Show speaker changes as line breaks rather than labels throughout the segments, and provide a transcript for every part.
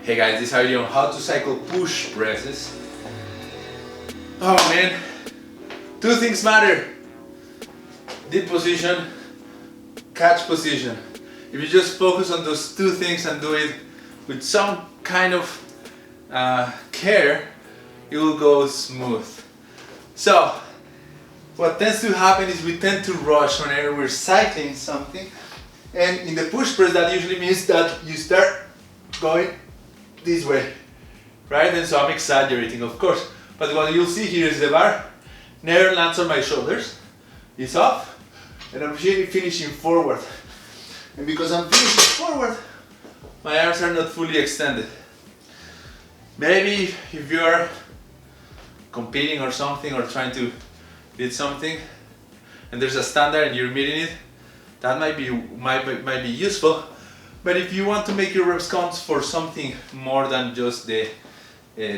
Hey guys, this video on how to cycle push presses. Oh man, two things matter: dip position, catch position. If you just focus on those two things and do it with some kind of care, it will go smooth. So, what tends to happen is we tend to rush whenever we're cycling something, and in the push press that usually means that you start going this way, right? And so I'm exaggerating, of course, but what you'll see here is the bar never lands on my shoulders, it's off, and I'm finishing forward. And because I'm finishing forward, my arms are not fully extended. Maybe if you're competing or something, or trying to beat something, and there's a standard and you're meeting it, that might be useful. But if you want to make your reps count for something more than just the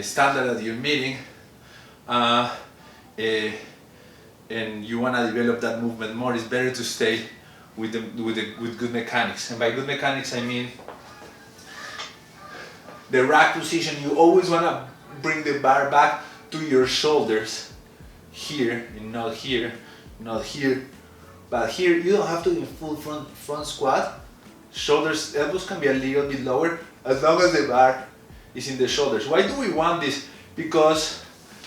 standard that you're meeting, and you want to develop that movement more, it's better to stay with good mechanics. And by good mechanics, I mean the rack position. You always want to bring the bar back to your shoulders, here, and not here, not here. But here, you don't have to in full front squat. Shoulders, elbows can be a little bit lower as long as the bar is in the shoulders. Why do we want this? Because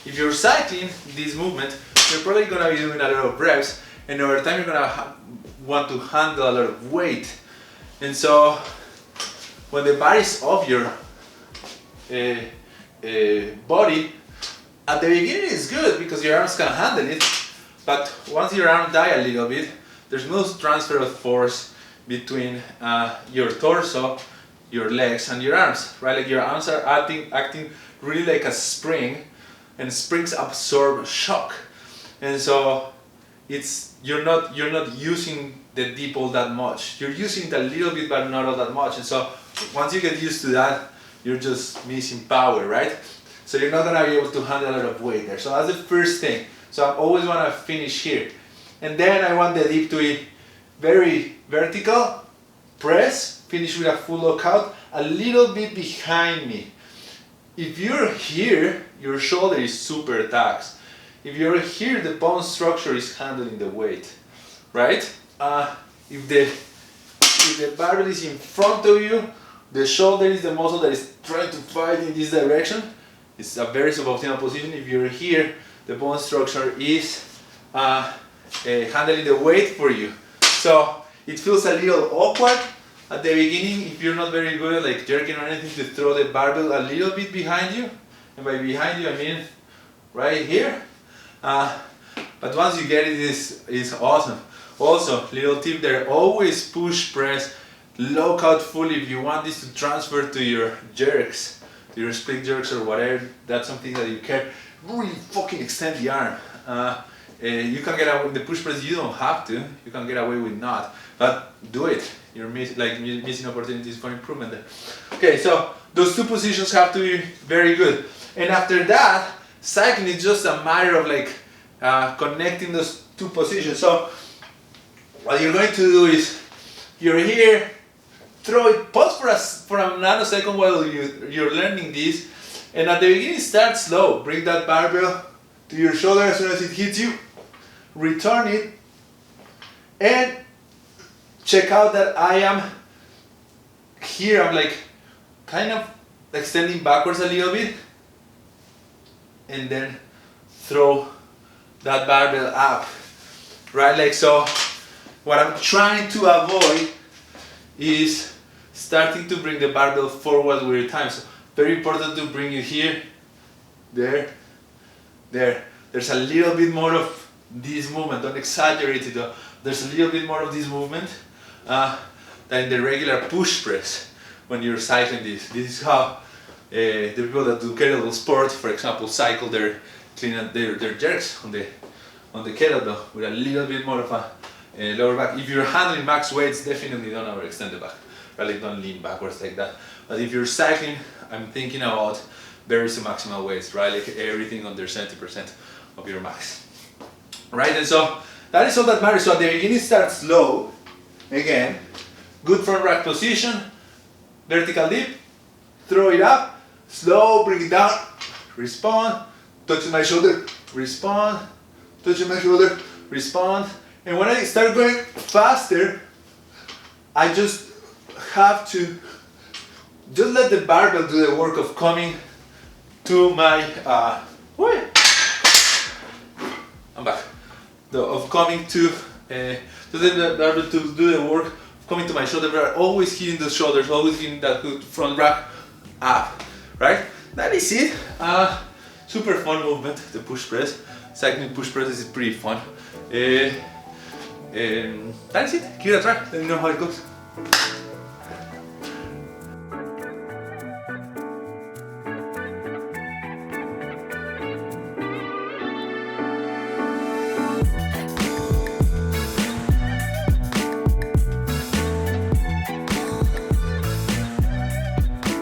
if you're cycling this movement, you're probably going to be doing a lot of reps, and over time you're going to want to handle a lot of weight. And so when the bar is off your body, at the beginning it's good because your arms can handle it, but once your arms die a little bit, there's no transfer of force between your torso, your legs, and your arms, right? Like your arms are acting really like a spring, and springs absorb shock, and so you're not using the dip all that much. You're using it a little bit, but not all that much. And so once you get used to that, you're just missing power, right? So you're not gonna be able to handle a lot of weight there. So that's the first thing. So I always wanna finish here, and then I want the dip to be very vertical, press, finish with a full lockout, a little bit behind me. If you're here, your shoulder is super taxed. If you're here, the bone structure is handling the weight, right? If the barbell is in front of you, the shoulder is the muscle that is trying to fight in this direction. It's a very suboptimal position. If you're here, the bone structure is handling the weight for you. So it feels a little awkward at the beginning if you're not very good at like jerking or anything, to throw the barbell a little bit behind you. And by behind you, I mean right here. But once you get it, it's awesome. Also, little tip there, always push press, lock out fully if you want this to transfer to your jerks, to your split jerks or whatever. That's something that you can really fucking extend the arm. You can get away with the push press, you don't have to, you can get away with not, but do it. You're missing opportunities for improvement there. Okay, so those two positions have to be very good. And after that, cycling is just a matter of like connecting those two positions. So what you're going to do is, you're here, throw it, pause for a nanosecond while you're learning this, and at the beginning start slow. Bring that barbell to your shoulder as soon as it hits you, return it, and check out that I am here. I'm like kind of extending backwards a little bit, and then throw that barbell up, right? Like so. What I'm trying to avoid is starting to bring the barbell forward with your time. So very important to bring it here, there, there. There's a little bit more of this movement. Don't exaggerate it though. There's a little bit more of this movement than the regular push press when you're cycling this. This is how the people that do kettlebell sport, for example, cycle their jerks on the kettlebell with a little bit more of a lower back. If you're handling max weights, definitely don't overextend the back. Right? Like don't lean backwards like that. But if you're cycling, I'm thinking about very maximal weights, right? Like everything under 70% of your max. Right? And so that is all that matters. So at the beginning, start slow. Again, good front rack position, vertical dip, throw it up, slow, bring it down, respond, touching my shoulder, respond, touching my shoulder, respond. And when I start going faster, I just have to just let the barbell do the work of coming to my, I'm back, of coming to let the barbell to do the work of coming to my shoulder, but always hitting the shoulders, always hitting that good front rack up, right? That is it. Super fun movement, the push press. Cycling push press is pretty fun. That is it. Give it a try. Let me know how it goes.